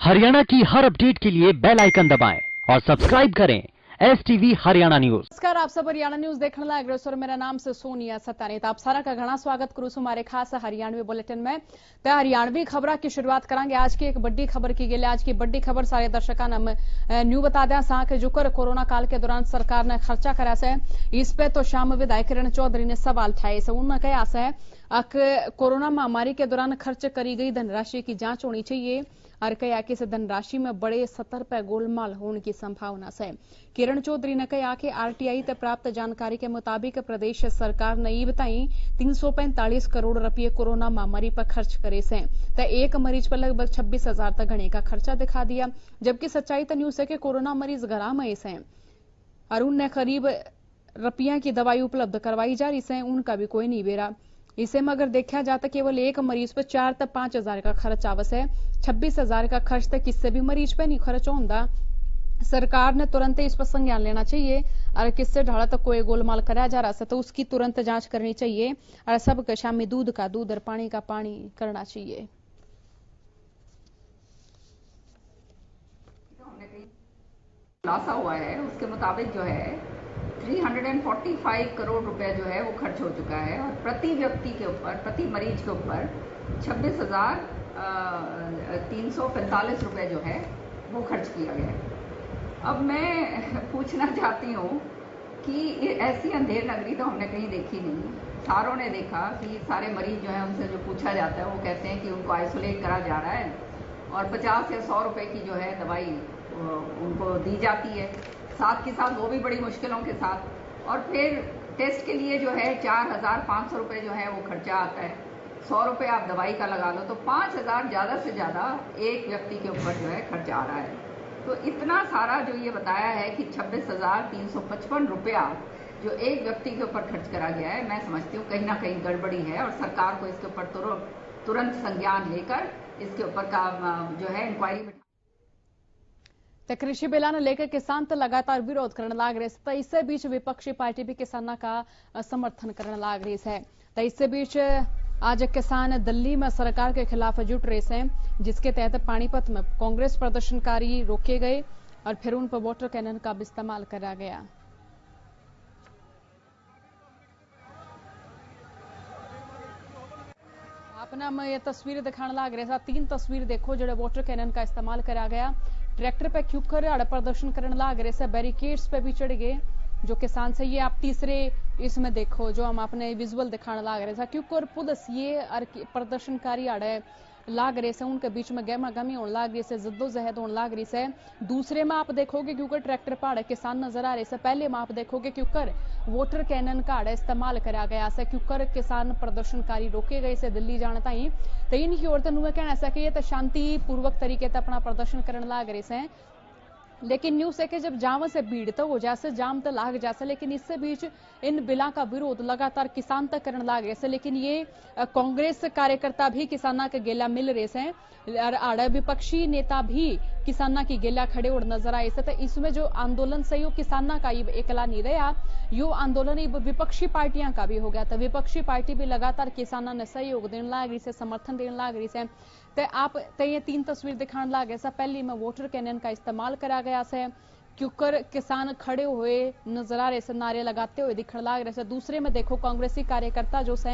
हरियाणा की हर अपडेट के लिए बेल आइकन दबाएं और सब्सक्राइब करें STV हरियाणा न्यूज। नमस्कार, आप सब हरियाणा न्यूज देखने लाग रहे हो। मेरा नाम से सोनिया सतानी। आप सारा का घना स्वागत करूँ हमारे खास हरियाणवी बुलेटिन में। तो हरियाणवी खबर की शुरुआत करेंगे आज की एक बड़ी खबर की गई। आज की बड़ी खबर सारे दर्शकों ने न्यू बता दें सा कि जुकर कोरोना काल के दौरान सरकार ने खर्चा करा से इस पे तो शाम विधायक किरण चौधरी ने सवाल उठाए से। उन्होंने कहा है कोरोना महामारी के दौरान खर्च करी गई धनराशि की जांच होनी चाहिए और कहा कि इस धनराशि में बड़े स्तर पर गोलमाल होने की संभावना है। किरण चौधरी ने कहा कि RTI से प्राप्त जानकारी के मुताबिक प्रदेश सरकार ने ई बताई 345 करोड़ रुपये कोरोना महामारी पर खर्च करे से। तो एक मरीज पर लगभग 26,000 तक घने का खर्चा दिखा दिया, जबकि सच्चाई तो न्यूज है कि कोरोना मरीज घरा में से और उनने करीब रुपया की दवाई उपलब्ध करवाई जा रही है, उनका भी कोई नहीं बेरा। इसे में अगर देखा जाता केवल एक मरीज पर 4 से 5,000 का खर्च आवश्य है। 26,000 का खर्च तो किसी भी मरीज पे नहीं खर्च होता। सरकार ने तुरंत इस पर संज्ञान लेना चाहिए और किससे ढाला तक कोई गोलमाल कराया जा रहा है तो उसकी तुरंत जांच करनी चाहिए और सबके शामी दूध का दूध और पानी का पानी करना चाहिए। खुलासा हुआ है उसके मुताबिक जो है 345 करोड़ रुपए जो है वो खर्च हो चुका है और प्रति व्यक्ति के ऊपर, प्रति मरीज के ऊपर 26,345 रुपए जो है वो खर्च किया गया है। अब मैं पूछना चाहती हूँ कि ऐसी अंधेर नगरी तो हमने कहीं देखी नहीं। सारों ने देखा कि सारे मरीज जो है उनसे जो पूछा जाता है वो कहते हैं कि उनको आइसोलेट करा जा रहा है और 50 या 100 रुपए की जो है दवाई उनको दी जाती है, साथ के साथ वो भी बड़ी मुश्किलों के साथ। और फिर टेस्ट के लिए जो है 4,500 रुपये जो है वो खर्चा आता है। 100 रुपये आप दवाई का लगा लो तो 5,000 ज़्यादा से ज़्यादा एक व्यक्ति के ऊपर जो है खर्चा आ रहा है। तो इतना सारा जो ये बताया है कि 26,355 रुपया जो एक व्यक्ति के ऊपर खर्च करा गया है, मैं समझती हूँ कहीं ना कहीं गड़बड़ी है और सरकार को इसके ऊपर तुरंत संज्ञान लेकर इसके ऊपर का जो है इंक्वायरी। तो कृषि बिला ने लेकर किसान तो लगातार विरोध करने लग रहे तो इससे बीच विपक्षी पार्टी भी किसानों का समर्थन करने लग रही है। तो इससे बीच आज किसान दिल्ली में सरकार के खिलाफ जुट रहे हैं, जिसके तहत पानीपत में कांग्रेस प्रदर्शनकारी रोके गए और फिर उन पर वाटर कैनन का भी इस्तेमाल करा गया। अपना मैं ये तस्वीर दिखाने लग रहे था। 3 तस्वीर देखो जो वाटर कैनन का इस्तेमाल करा गया। ट्रैक्टर पे क्यों कर प्रदर्शन करने लग रहे से, बैरिकेड्स पे भी चढ़ गए जो किसान से। ये आप तीसरे इसमें देखो जो हम अपने विजुअल दिखाने लग रहे थे। क्यों कर पुलिस ये प्रदर्शनकारी आड़े लाग रहे से, उनके बीच में गहमा गहमी होने लग रही से, जद्दोजहद होने लग रही से। दूसरे में आप देखोगे क्योंकि ट्रैक्टर पहाड़ किसान नजर आ रहे से। पहले में आप देखोगे क्योंकि वाटर कैनन का इस्तेमाल करा गया से, क्योंकि किसान प्रदर्शनकारी रोके गए से दिल्ली जाने ताई। तो इनकी ओर तो कहना है कि ये तो शांतिपूर्वक तरीके से अपना प्रदर्शन करने लग रहे से, लेकिन न्यूज है कि जब जाम से भीड़ तो हो जाए, जाम तो लाग जाए, लेकिन इससे बीच इन बिला का विरोध लगातार किसान तक करने लग रहे से। लेकिन ये कांग्रेस कार्यकर्ता भी किसाना के गेला मिल रहे से और विपक्षी नेता भी किसाना की गेला खड़े और नजर आए से। तो इसमें जो आंदोलन से यो किसाना का एकला नहीं रहा, यो आंदोलन विपक्षी पार्टियां का भी हो गया। तो विपक्षी पार्टी भी लगातार किसाना ने सहयोग देने लग रही से, समर्थन देने लग रही से। तो आप ये 3 तस्वीर दिखाने लगे सा। पहली में वाटर कैनन का इस्तेमाल करा गया से, क्योंकि किसान खड़े हुए नजर आ रहे से, नारे लगाते हुए दिखने लग रहे से। दूसरे में देखो कांग्रेसी कार्यकर्ता जो से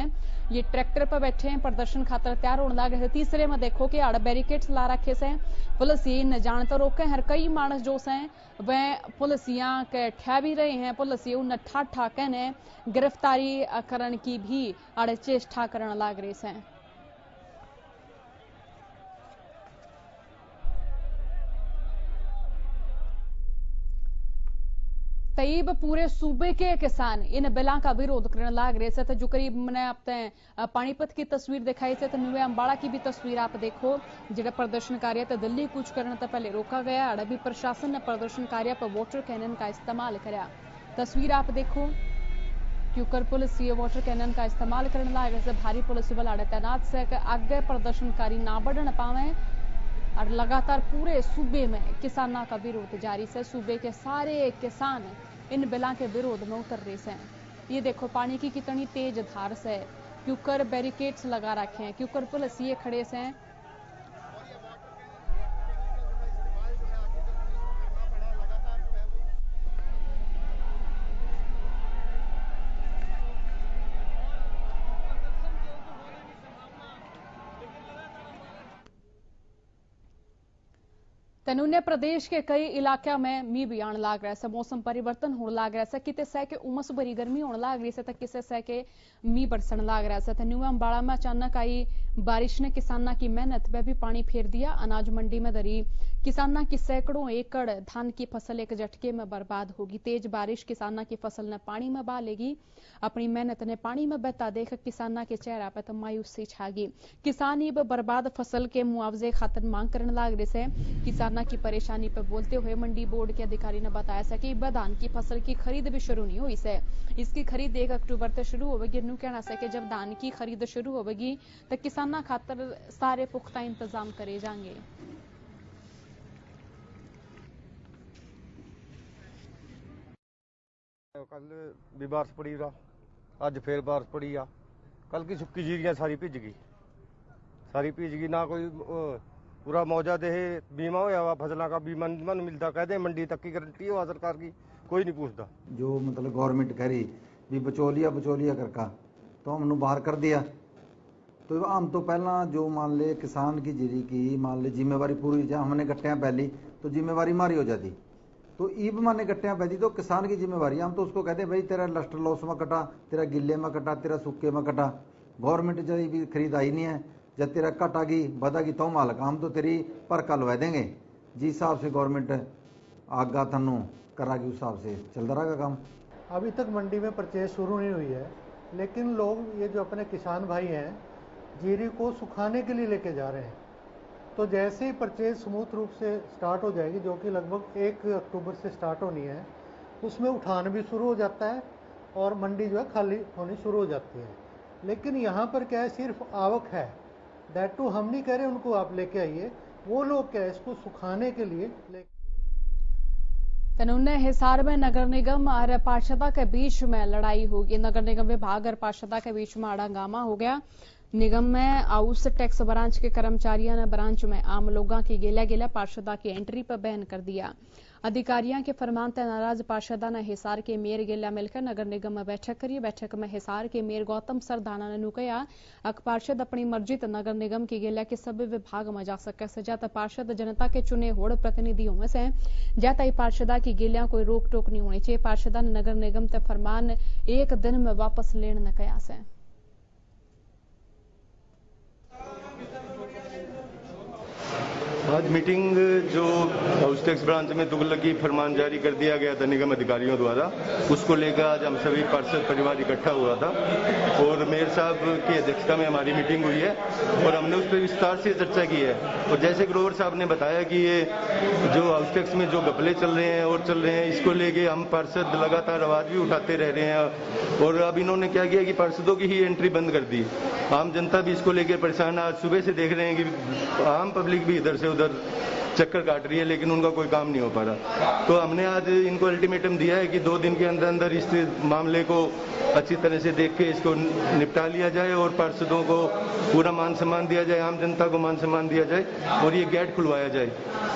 ये ट्रैक्टर पर बैठे हैं, प्रदर्शन खातर तैयार होने लग रहे थे। तीसरे में देखो कि आड़ बैरिकेड्स ला रखे से, पुलिस ये न जान तो रोके हर कई मानस जो से वह पुलिसिया के ठह भी रहे हैं। पुलिस ये उन ठा कहने गिरफ्तारी करने की भी आड़ चेष्टा करने लग रहे से। तईब पूरे सूबे के किसान इन बिलों का विरोध करने लग रहे थे। जो करीब मैंने आपने पानीपत की तस्वीर दिखाई थी, तो नुए अम्बाड़ा की भी तस्वीर आप देखो। जो प्रदर्शनकारी तो दिल्ली कूच करने तो पहले रोका गया। अभी प्रशासन ने प्रदर्शनकारियों पर वाटर कैनन का इस्तेमाल कराया। तस्वीर आप देखो क्योंकि पुलिस ये वाटर कैनन का इस्तेमाल करने लग रहे से। भारी पुलिस बल आड़े तैनात से आगे प्रदर्शनकारी ना बढ़ पावे और लगातार पूरे सूबे में किसानों का विरोध जारी से। सूबे के सारे किसान इन बिलों के विरोध में उतर रहे हैं। ये देखो पानी की कितनी तेज धार से, क्योंकि बैरिकेड्स लगा रखे हैं, क्योंकि पुलिस ये खड़े से तनुने प्रदेश के कई इलाकों में मी भी आने लग रहा है। मौसम परिवर्तन होने लग रहा है। किते सह के उमस भरी गर्मी होने लग रही है तो किसे सह के मी बरसन लग रहा है। तनु अम्बाड़ा में अचानक आई बारिश ने किसाना की मेहनत पे भी पानी फेर दिया। अनाज मंडी में दरी किसाना की सैकड़ों एकड़ धान की फसल एक झटके में बर्बाद होगी। तेज बारिश किसाना की फसल ने पानी में बहा लेगी। अपनी मेहनत ने पानी में बहता देख किसाना के चेहरा पर तो मायूसी छागी। किसान अब बर्बाद फसल के मुआवजे खातिर मांग करने लग रहे से। किसाना की परेशानी पर बोलते हुए मंडी बोर्ड के अधिकारी ने बताया कि धान की फसल की खरीद भी शुरू नहीं हुई है। इसकी खरीद 1 अक्टूबर से शुरू होगी। न्यू कहना है कि जब धान की खरीद शुरू होगी तो किसाना खातर सारे पुख्ता इंतजाम करे जाएंगे। कल भी बारिश पड़ी रहा, अज फिर बारिश पड़ी आ। कल की सुक्की जीरियां सारी भिज गई ना कोई पूरा मौजा दे बीमा होया हुआ फसलों का बीमा मन मिलता। कहते मंडी तक की गारंटी हो सरकार की, कोई नहीं पूछता। जो मतलब गवर्नमेंट कह रही भी बचौलिया करका तो हमने बाहर कर दिया। तो आम तो पहला जो मान ले किसान की जीरी की मान ले जिम्मेवारी पूरी जब हमने गट्टियाँ पहली तो जिम्मेवारी मारी हो जाती। तो ईब माने गट्टियाँ पैदी तो किसान की जिम्मेवारी। हम तो उसको कहते हैं भाई तेरा लस्टर लॉस में कटा, तेरा गिल्ले में कटा, तेरा सूखे में कटा। गवर्नमेंट जब भी खरीद आई नहीं है, जब तेरा कटागी बदागी तो मालक हम तो तेरी पर कलवा देंगे जिस हिसाब से गवर्नमेंट आगा थनू करागी उस हिसाब से चलता रहेगा काम। अभी तक मंडी में परचेज शुरू नहीं हुई है, लेकिन लोग ये जो अपने किसान भाई हैं जीरी को सुखाने के लिए लेके जा रहे हैं। तो जैसे ही परचेज स्मूथ रूप से स्टार्ट हो जाएगी, जो कि लगभग 1 अक्टूबर से स्टार्ट होनी है, उसमें उठान भी शुरू हो जाता है और मंडी जो है खाली होनी शुरू हो जाती है। लेकिन यहाँ पर क्या है, सिर्फ आवक है। दैट टू हम नहीं कह रहे उनको आप लेके आइए, वो लोग क्या है इसको सुखाने के लिए तनुने हिसार में नगर निगम और पार्षदा के बीच में लड़ाई होगी। नगर निगम विभाग और पार्षदा के बीच में हंगामा हो गया। निगम में हाउस टैक्स ब्रांच के कर्मचारियों ने ब्रांच में आम लोगों की गेला पार्षदा की एंट्री पर बैन कर दिया। अधिकारियों के फरमान से नाराज पार्षदा ने हिसार के मेयर गेला मिलकर नगर निगम में बैठक करी। बैठक में हिसार के मेयर गौतम सरदाना ने कहा अक पार्षद अपनी मर्जी तो नगर निगम की गेला के सब विभाग में जा सके से जाता पार्षद जनता के चुने होड़ प्रतिनिधियों में से जाता पार्षदा की गेलियां कोई रोक टोक नहीं होनी चाहिए। पार्षदा ने नगर निगम ते फरमान 1 दिन में वापस लेने न कहा से। आज मीटिंग जो हाउस टैक्स ब्रांच में तुगलकी फरमान जारी कर दिया गया था निगम अधिकारियों द्वारा, उसको लेकर आज हम सभी पार्षद परिवार इकट्ठा हुआ था और मेयर साहब की अध्यक्षता में हमारी मीटिंग हुई है और हमने उस पर विस्तार से चर्चा की है। और जैसे ग्रोवर साहब ने बताया कि ये जो हाउस टैक्स में जो घपले चल रहे हैं और चल रहे हैं, इसको लेके हम पार्षद लगातार आवाज भी उठाते रह रहे हैं। और अब इन्होंने क्या किया कि पार्षदों की ही एंट्री बंद कर दी। आम जनता भी इसको लेकर परेशान। आज सुबह से देख रहे हैं कि आम पब्लिक भी इधर से उधर चक्कर काट रही है, लेकिन उनका कोई काम नहीं हो पा रहा। तो हमने आज इनको अल्टीमेटम दिया है कि 2 दिन के अंदर अंदर इस मामले को अच्छी तरह से देख के इसको निपटा लिया जाए और पार्षदों को पूरा मान सम्मान दिया जाए, आम जनता को मान सम्मान दिया जाए और ये गेट खुलवाया जाए।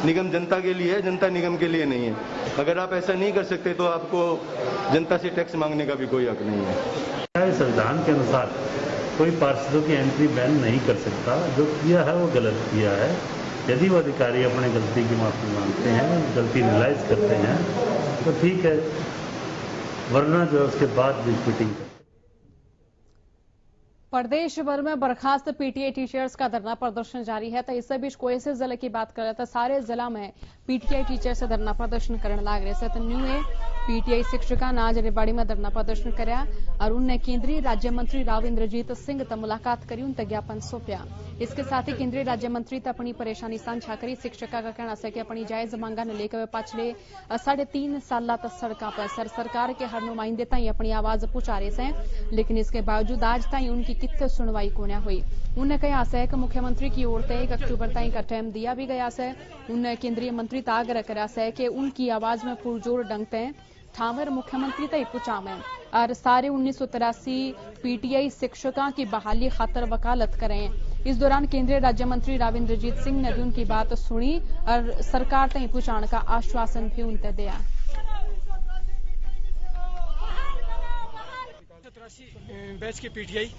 निगम जनता के लिए है, जनता निगम के लिए नहीं है। अगर आप ऐसा नहीं कर सकते तो आपको जनता से टैक्स मांगने का भी कोई हक नहीं है। संविधान के अनुसार कोई पार्षदों की एंट्री बैन नहीं कर सकता। जो किया है वो गलत किया है। यदि वो अधिकारी अपने गलती की माफी मांगते हैं, गलती रियलाइज करते हैं तो ठीक है, वरना जो उसके बाद भी मीटिंग। प्रदेश भर में बर्खास्त पीटीआई टीचर्स का धरना प्रदर्शन जारी है। तो इस बीच कोई से जिले की बात करें तो सारे जिला में पीटीआई टीचर्स धरना प्रदर्शन करने लग रहे थे। तो न्यू पीटीआई शिक्षका ने आज रेवाड़ी में धरना प्रदर्शन कराया और उनने केंद्रीय राज्य मंत्री राव इंद्रजीत सिंह से मुलाकात करी, उनसे ज्ञापन सौंपया। इसके साथ ही केंद्रीय राज्य मंत्री ने अपनी परेशानी साझा करी। शिक्षका का कहना है कि अपनी जायज मांगा ने लेकर पिछले 3.5 साल तक सड़कों पर सरकार के हर नुमाइंदे ताई अपनी आवाज पहुंचा रहे हैं, लेकिन इसके बावजूद आज ताई उनकी कितने सुनवाई को न हुई। उन्हें कहा है कि मुख्यमंत्री की ओर से 1 अक्टूबर तक का टाइम दिया भी गया है। उन्हें केंद्रीय मंत्री से आग्रह करा है कि उनकी आवाज में पुरजोर ढंग से ठावर मुख्यमंत्री तक पहुंचावे और सारे 1983 पीटीआई शिक्षकों की बहाली खातर वकालत करें। इस दौरान केंद्रीय राज्य मंत्री राव इंद्रजीत सिंह ने भी उनकी बात सुनी और सरकार तक पहुंचाने का आश्वासन भी उनसे दिया। 1983 बैच के पीटीआई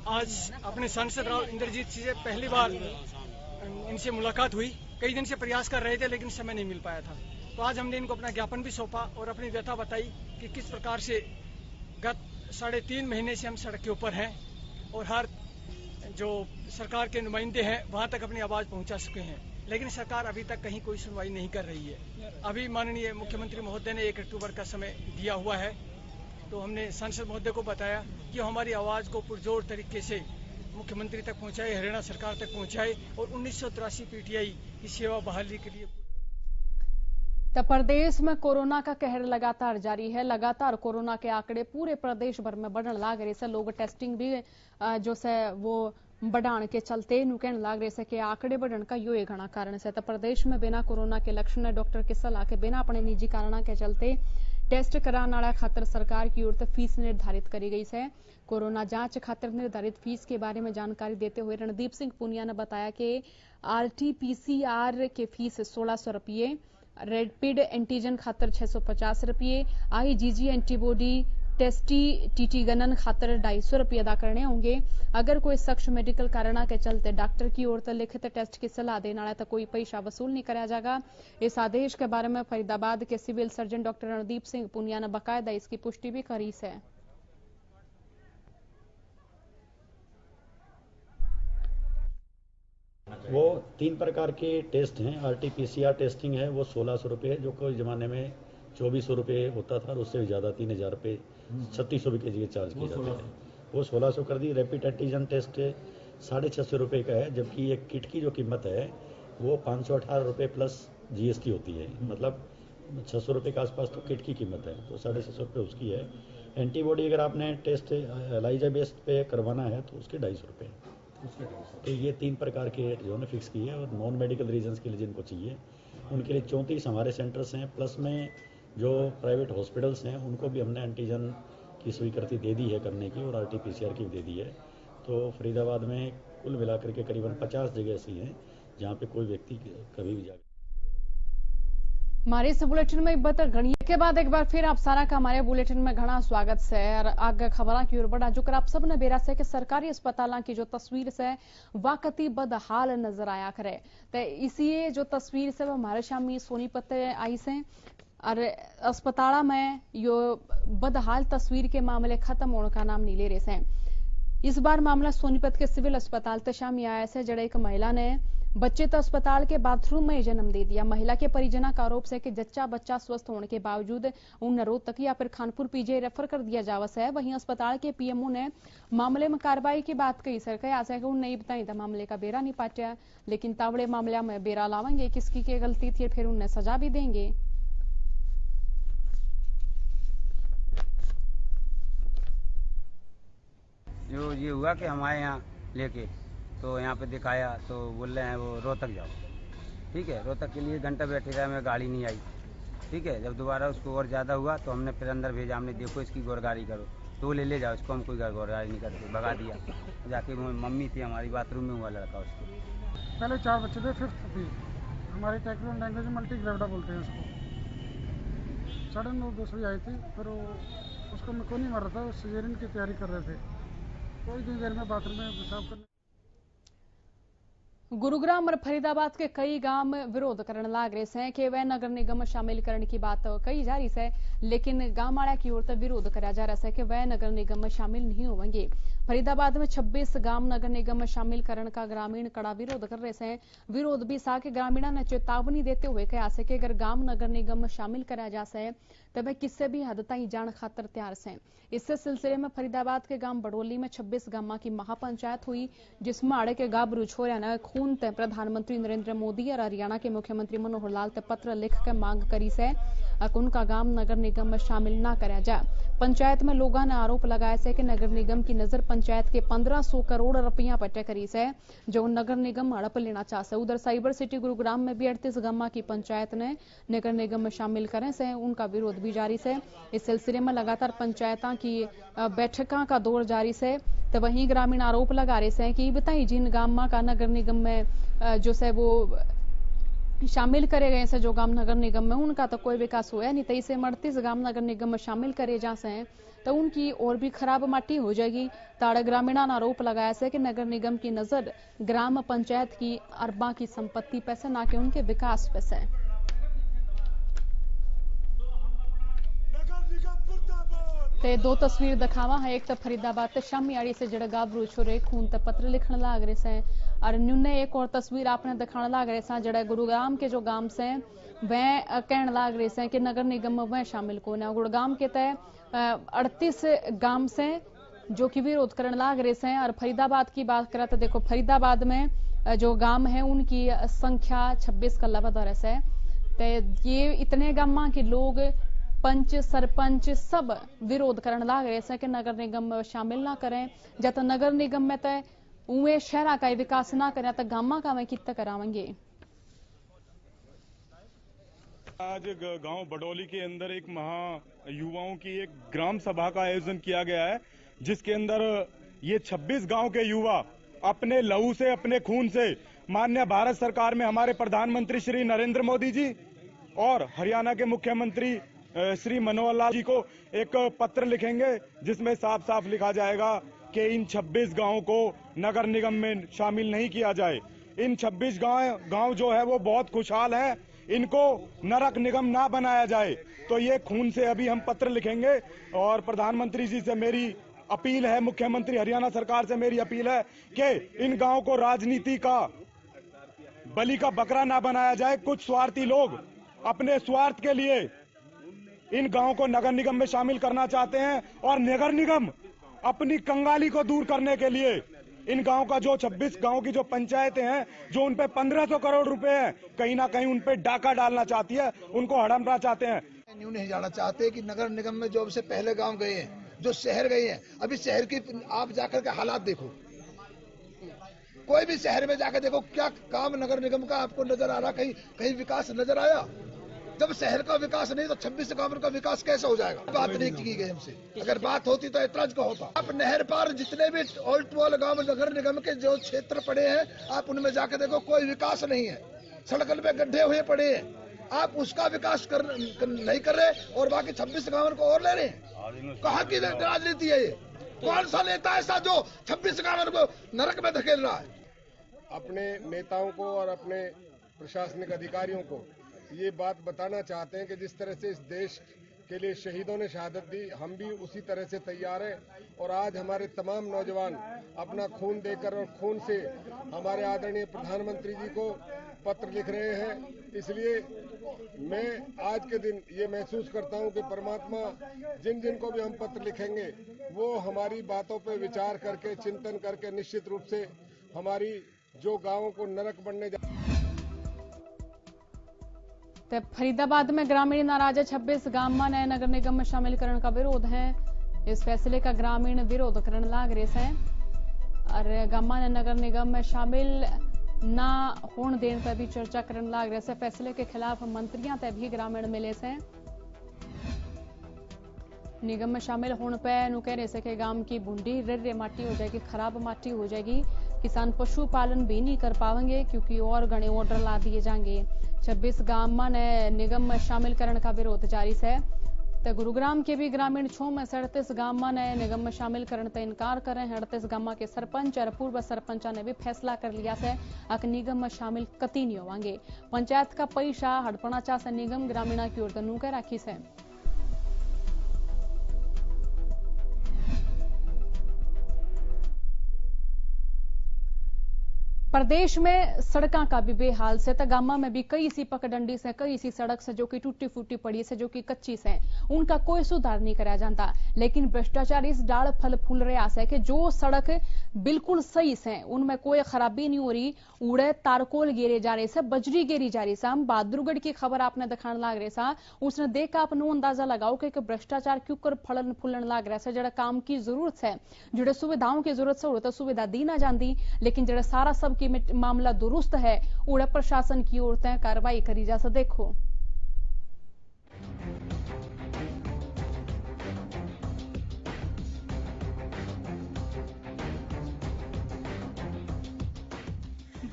आज अपने सांसद राव इंद्रजीत सिंह से पहली बार इनसे मुलाकात हुई कई दिन से प्रयास कर रहे थे लेकिन समय नहीं मिल पाया था। तो आज हमने इनको अपना ज्ञापन भी सौंपा और अपनी व्यथा बताई कि किस प्रकार से गत 3.5 महीने से हम सड़क के ऊपर हैं और हर जो सरकार के नुमाइंदे हैं वहां तक अपनी आवाज पहुंचा चुके हैं, लेकिन सरकार अभी तक कहीं कोई सुनवाई नहीं कर रही है। अभी माननीय मुख्यमंत्री महोदय ने 1 अक्टूबर का समय दिया हुआ है, तो हमने सांसद महोदय को बताया कि हमारी आवाज को पुरजोर तरीके से मुख्यमंत्री तक पहुंचाए, हरियाणा सरकार तक पहुंचाए और 1983 पीटीआई की सेवा बहाली के लिए। तो प्रदेश में कोरोना का कहर लगातार जारी है। लगातार कोरोना के आंकड़े पूरे प्रदेश भर में बढ़ने लग रहे से लोग टेस्टिंग भी जो से वो बढ़ाने के चलते नु कहने लग रहे से कि आंकड़े बढ़ने का यो एक घना कारण है। तो प्रदेश में बिना कोरोना के लक्षण डॉक्टर की सलाह के बिना अपने निजी कारणों के चलते टेस्ट कराने वाला खातर सरकार की ओर से फीस निर्धारित करी गई है। कोरोना जांच खातर निर्धारित फीस के बारे में जानकारी देते हुए रणदीप सिंह पुनिया ने बताया कि RT-PCR के फीस 1600 रुपये, रैपिड एंटीजन खातर 650 रुपये, IgG एंटीबॉडी टेस्टी टीटी गणन खातर 250 रुपये अदा करने होंगे। अगर कोई शख्स मेडिकल कारणों के चलते डॉक्टर की ओर से लिखित टेस्ट की सलाह देने वाला तो कोई पैसा वसूल नहीं कराया जाएगा। इस आदेश के बारे में फरीदाबाद के civil surgeon doctor Randeep Singh Punia ने बाकायदा इसकी पुष्टि भी करी है। वो 3 प्रकार के टेस्ट हैं। RT-PCR टेस्टिंग है वो 1600 रुपये, जो कोई ज़माने में 2400 रुपये होता था और उससे भी ज़्यादा 3000 रुपये 3600 रुपये के चार्ज किए जाते हैं, वो 1600 कर दी। रैपिड एंटीजन टेस्ट 650 रुपये का है, जबकि एक किट की जो कीमत है वो 518 रुपये प्लस GST होती है, मतलब 600 रुपये के आसपास तो किट की कीमत है, तो 650 रुपये उसकी है। एंटीबॉडी अगर आपने टेस्ट एलाइजा बेस्ड पे करवाना है तो उसके 250 रुपये। तो ये 3 प्रकार के जो ने फिक्स किए हैं और नॉन मेडिकल रीजंस के लिए जिनको चाहिए उनके लिए 34 हमारे सेंटर्स हैं, प्लस में जो प्राइवेट हॉस्पिटल्स हैं उनको भी हमने एंटीजन की स्वीकृति दे दी है करने की और RT-PCR की भी दे दी है। तो फरीदाबाद में कुल मिलाकर के करीबन 50 जगह ऐसी हैं जहाँ पे कोई व्यक्ति कभी भी जाए। हमारे इस बुलेटिन में बता गणिये के बाद एक बार फिर आप सारा का हमारे बुलेटिन में घना स्वागत से और आगे खबर की ओर बढ़ा, जो कर आप सबने बेरा से कि सरकारी अस्पताल की जो तस्वीर से वाकती बदहाल नजर आया करे, तो इसी जो तस्वीर से वो हमारे सामने सोनीपत आई से और अस्पताल में यो बदहाल तस्वीर के मामले खत्म होने का नाम नहीं ले रहे से। इस बार मामला सोनीपत के सिविल अस्पताल तक सामने आया है, जड़े एक महिला ने बच्चे तो अस्पताल के बाथरूम में जन्म दे दिया। महिला के परिजनों का आरोप है कि जच्चा बच्चा स्वस्थ होने के बावजूद उन्हें रोहतक या फिर खानपुर PGI रेफर कर दिया जावस है। वहीं अस्पताल के PMO ने मामले में कार्रवाई की बात कही। सरकार आशा कि नहीं बताई था मामले का बेरा नहीं पाटिया, लेकिन तावड़े मामले में बेरा लावेंगे, किसकी की गलती थी फिर उन्हें सजा भी देंगे। जो ये हुआ कि हमारे यहाँ लेके तो यहाँ पे दिखाया तो बोल रहे हैं वो रोहतक जाओ, ठीक है। रोहतक के लिए घंटा बैठे रहा, मैं गाड़ी नहीं आई, ठीक है। जब दोबारा उसको और ज़्यादा हुआ तो हमने फिर अंदर भेजा, हमने देखो इसकी गोरगारी करो, तो वो ले जाओ इसको, हम कोई गोरगारी नहीं करते, भगा दिया। जाके मम्मी थी हमारी बाथरूम में हुआ लड़का उसको। पहले 4 बच्चे थे, 5th थी, हमारी टेक्निकल लैंग्वेज में मल्टी ग्रेविडा बोलते हैं उसको। 9:30 दूसरी आई थी, फिर उसको मैं को नहीं मार रहा था, सिजेरियन की तैयारी कर रहे थे, कोई देर में बाथरूम में पेशाब करने। गुरुग्राम और फरीदाबाद के कई गांव में विरोध करने लग रहे हैं कि वह नगर निगम में शामिल करने की बात कही जा रही है, लेकिन गांव वाला की ओर से विरोध कराया जा रहा है कि वह नगर निगम में शामिल नहीं होंगे। फरीदाबाद में 26 गांव नगर निगम में शामिल करने का ग्रामीण कड़ा विरोध कर रहे हैं। विरोध भी सा के ग्रामीणों ने चेतावनी देते हुए कहा है कि अगर गांव नगर निगम में शामिल कराया जा सके तो वह किसी भी हद तक जान खातर तैयार है। इससे सिलसिले में फरीदाबाद के गांव बड़ोली में 26 गांव की महापंचायत हुई, जिसमें आड़े के गाभरू छोरिया ने खून ते प्रधानमंत्री नरेंद्र मोदी और हरियाणा के मुख्यमंत्री मनोहर लाल ते पत्र लिख के मांग करी से उनका गांव नगर निगम में शामिल न कराया जाए। पंचायत में लोगों ने आरोप लगाया है कि नगर निगम की नजर पंचायत के 1500 करोड़ रुपया पट्टे करी है, जो नगर निगम हड़प लेना चाहते। उधर साइबर सिटी गुरुग्राम में भी 38 गांव की पंचायत ने नगर निगम में शामिल करे से उनका विरोध भी जारी है। इस सिलसिले में लगातार पंचायतों की बैठकों का दौर जारी है। तो वहीं ग्रामीण आरोप लगा रहे हैं कि बताइए जिन गांव का नगर निगम में जो है वो शामिल करे गए से जो गाम नगर निगम में उनका तो कोई विकास हुआ नहीं। 23 से 38 गाम नगर निगम में शामिल करे जा से तो उनकी और भी खराब माटी हो जाएगी। ताड़ा ग्रामीणा ने आरोप लगाया से कि नगर निगम की नजर ग्राम पंचायत की अरबा की संपत्ति पे से, ना कि उनके विकास पे से। ते दो तस्वीर दिखावा है, एक तो फरीदाबाद ते शामियाड़ी से जड़े गाभरू छोरे खून ते पत्र लिखण लाग रहे से, और न्यूने एक और तस्वीर आपने दिखाने लाग रहे से जड़े गुरुग्राम के जो गांव से वह कहने लाग रहे से कि नगर निगम में वह शामिल कौन है। गुड़गाम के तय 38 गांव से जो कि विरोध करने लाग रहे से। और फरीदाबाद की बात करें तो देखो फरीदाबाद में जो गांव है उनकी संख्या 26 का लगातार है। तो ये इतने गांव के लोग पंच सरपंच सब विरोध करने लाग रहे हैं कि नगर निगम में शामिल ना करें। जब नगर निगम में तय उवे शहरा का विकास ना करें तो गामा का में कितना करावेंगे। आज गांव बडौली के अंदर एक महा युवाओं की एक ग्राम सभा का आयोजन किया गया है, जिसके अंदर ये 26 गांव के युवा अपने लहू से अपने खून से माननीय भारत सरकार में हमारे प्रधानमंत्री श्री नरेंद्र मोदी जी और हरियाणा के मुख्यमंत्री श्री मनोहर लाल जी को एक पत्र लिखेंगे, जिसमें साफ साफ लिखा जाएगा कि इन 26 गांवों को नगर निगम में शामिल नहीं किया जाए। इन 26 गांव जो है वो बहुत खुशहाल है, इनको नरक निगम ना बनाया जाए। तो ये खून से अभी हम पत्र लिखेंगे और प्रधानमंत्री जी से मेरी अपील है, मुख्यमंत्री हरियाणा सरकार से मेरी अपील है कि इन गांवों को राजनीति का बलि का बकरा ना बनाया जाए। कुछ स्वार्थी लोग अपने स्वार्थ के लिए इन गांवों को नगर निगम में शामिल करना चाहते हैं और नगर निगम अपनी कंगाली को दूर करने के लिए इन गांव का जो 26 गांव की जो पंचायतें हैं, जो उन पे 1500 करोड़ रुपए हैं, कहीं ना कहीं उन पे डाका डालना चाहती है, उनको हड़पना चाहते हैं। न्यू नहीं जाना चाहते कि नगर निगम में जो से पहले गांव गए हैं, जो शहर गए हैं, अभी शहर की आप जाकर के हालात देखो, कोई भी शहर में जाकर देखो क्या काम नगर निगम का आपको नजर आ रहा, कहीं विकास नजर आया? जब शहर का विकास नहीं तो 26 गांव का विकास कैसे हो जाएगा? बात नहीं की गई हमसे, अगर बात होती तो ऐतराज का होता। आप नहर पार जितने भी ऑल टू ऑल गांव नगर निगम के जो क्षेत्र पड़े हैं, आप उनमें जाकर देखो कोई विकास नहीं है, सड़क पे गड्ढे हुए पड़े हैं, आप उसका विकास नहीं कर रहे और बाकी 26 गांव को और ले रहे हैं। कहाँ की राजनीति है ये? कौन सा नेता ऐसा जो 26 गांव को नरक में धकेल रहा है? अपने नेताओं को और अपने प्रशासनिक अधिकारियों को ये बात बताना चाहते हैं कि जिस तरह से इस देश के लिए शहीदों ने शहादत दी, हम भी उसी तरह से तैयार हैं। और आज हमारे तमाम नौजवान अपना खून देकर और खून से हमारे आदरणीय प्रधानमंत्री जी को पत्र लिख रहे हैं। इसलिए मैं आज के दिन ये महसूस करता हूं कि परमात्मा जिन को भी हम पत्र लिखेंगे वो हमारी बातों पर विचार करके, चिंतन करके निश्चित रूप से हमारी जो गांवों को नरक बनने तो फरीदाबाद में ग्रामीण नाराज है। 26 गांव में नए नगर निगम में शामिल करने का विरोध है। इस फैसले का ग्रामीण विरोध करने लाग रहे हैं और गांव में नगर निगम में शामिल ना होने देने पर भी चर्चा करने लाग रहे हैं। फैसले के खिलाफ मंत्रियों तय भी ग्रामीण मिले से निगम में शामिल होने पर कह रहे कि गांव की बूंदी रेरे माटी हो जाएगी, खराब माटी हो जाएगी, किसान पशुपालन भी नहीं कर पाएंगे क्योंकि और घने ऑर्डर ला दिए जाएंगे। 26 गांव में निगम में शामिल करने का विरोध जारी है। तो गुरुग्राम के भी ग्रामीण 6 में 38 गांव में निगम में शामिल करने का इनकार कर रहे हैं। 38 गांव के सरपंच और पूर्व सरपंच ने भी फैसला कर लिया है कि निगम में शामिल कती नहीं होंगे। पंचायत का पैसा हड़पना चाह से निगम ग्रामीणा की ओर तनु के राखी है। प्रदेश में सड़कों का भी बेहाल से तो गामा में भी कई सी पकडंडी से, कई सी सड़क से जो कि टूटी फूटी पड़ी से, जो कि कच्ची से, उनका कोई सुधार नहीं कराया जाता। लेकिन भ्रष्टाचार इस डाल फल फूल रहा है कि जो सड़क बिल्कुल सही से उनमें कोई खराबी नहीं हो रही, उड़े तारकोल गिरे जा रहे से, बजरी गिरी जा रही से। हम बहादुरगढ़ की खबर आपने दिखाने लाग रहे सा, उसने देखा अपनो अंदाजा लगाओ कि भ्रष्टाचार क्यों कर फलन फूलन लाग रहा है। जरा काम की जरूरत है, जड़े सुविधाओं की जरूरत से तो सुविधा दी ना जाती, लेकिन जरा सारा सब मामला दुरुस्त है, उड़े प्रशासन की ओर से कार्रवाई करी जा। देखो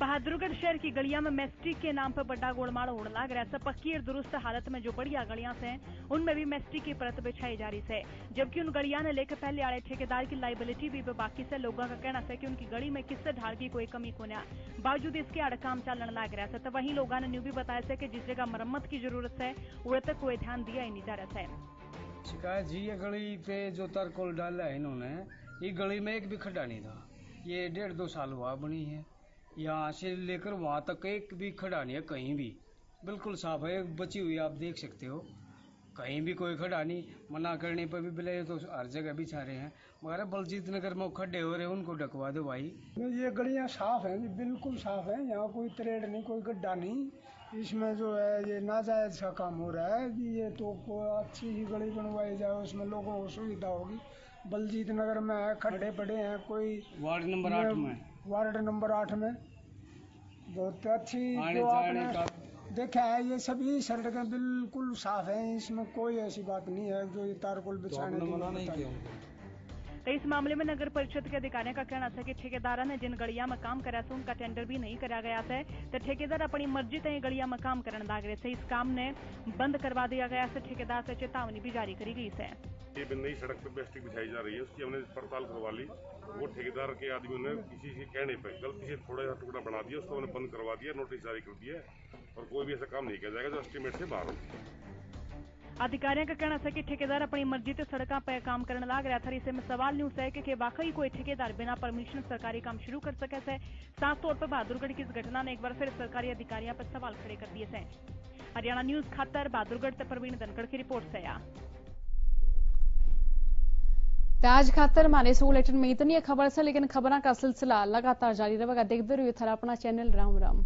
बहादुरगढ़ शहर की गलियां में मैस्टिक के नाम पर बड़ा गोलमाल होने लग रहा है। पक्की और दुरुस्त हालत में जो बढ़िया गलियां से उनमें भी मैस्टिक की परत बिछाई जा रही है, जबकि उन गलियां ने लेकर पहले आए ठेकेदार की लाइबिलिटी भी बाकी से लोगों का कहना है कि उनकी गली में किससे ढाल की कोई कमी को ना, बावजूद इसके आड़ काम चलने लग रहा है। तो वहीं लोगों ने न्यू भी बताया है कि जिस जगह मरम्मत की जरूरत है वह तक कोई ध्यान दिया ही नहीं जा रहा है। शिकायत जी ये गली पे जो तारकोल डाला है इन्होंने, ये गली में एक भी खड्डा नहीं था। ये 1.5-2 साल हुआ बनी है, यहाँ से लेकर वहाँ तक एक भी खड़ा नहीं है, कहीं भी बिल्कुल साफ है, बची हुई आप देख सकते हो, कहीं भी कोई खड़ा नहीं। मना करने पर भी बिले तो हर जगह बिछा रहे हैं, मगर बलजीत नगर में खड्डे हो रहे हैं, उनको ढकवा दो भाई। ये गलियाँ साफ हैं, बिल्कुल साफ हैं, यहाँ कोई तरेड़ नहीं, कोई गड्ढा नहीं। इसमें जो है ये नाजायज का काम हो रहा है कि ये तो अच्छी ही गली बनवाई जाए, उसमें लोगों को सुविधा होगी। बलजीत नगर में है, खड्डे पड़े हैं, कोई वार्ड नंबर 8 में, वार्ड नंबर 8 में बहुत अच्छी जो आपने देखा है, ये सभी सड़कें बिल्कुल साफ हैं, इसमें कोई ऐसी बात नहीं है जो ये तारकोल बिछाने की। तो इस मामले में नगर परिषद के अधिकारियों का कहना था कि ठेकेदारों ने जिन गलियां में काम करा था उनका टेंडर भी नहीं करा गया था, तो ठेकेदार अपनी मर्जी से गलियां में काम करने लग रहे थे। इस काम ने बंद करवा दिया गया है, ठेकेदार से चेतावनी भी जारी करी गई है। ये नई सड़क पर प्लास्टिक बिछाई जा रही है, उसकी हमने पड़ताल करवा ली। वो ठेकेदार के आदमियों ने किसी के कहने पर गलती से थोड़ा सा टुकड़ा बना दिया, उसको हमने बंद करवा दिया, नोटिस जारी कर दिया, और कोई भी ऐसा काम नहीं किया जाएगा जो एस्टीमेट से बाहर हो। अधिकारियों का कहना है कि ठेकेदार अपनी मर्जी से सड़कों पर काम करने लग रहा था। इसे में सवाल नहीं उठा है कि वाकई कोई ठेकेदार बिना परमिशन सरकारी काम शुरू कर सके है। साफ तौर पर बहादुरगढ़ की इस घटना ने एक बार फिर सरकारी अधिकारियों पर सवाल खड़े कर दिए हैं। हरियाणा न्यूज खातर बहादुरगढ़ से प्रवीण धनखड़ की रिपोर्ट से। आज खातर हमारे सो बुलेटिन में इतनी खबर से, लेकिन खबरों का सिलसिला लगातार जारी रहेगा। देखते रहिए थारा अपना चैनल। राम राम।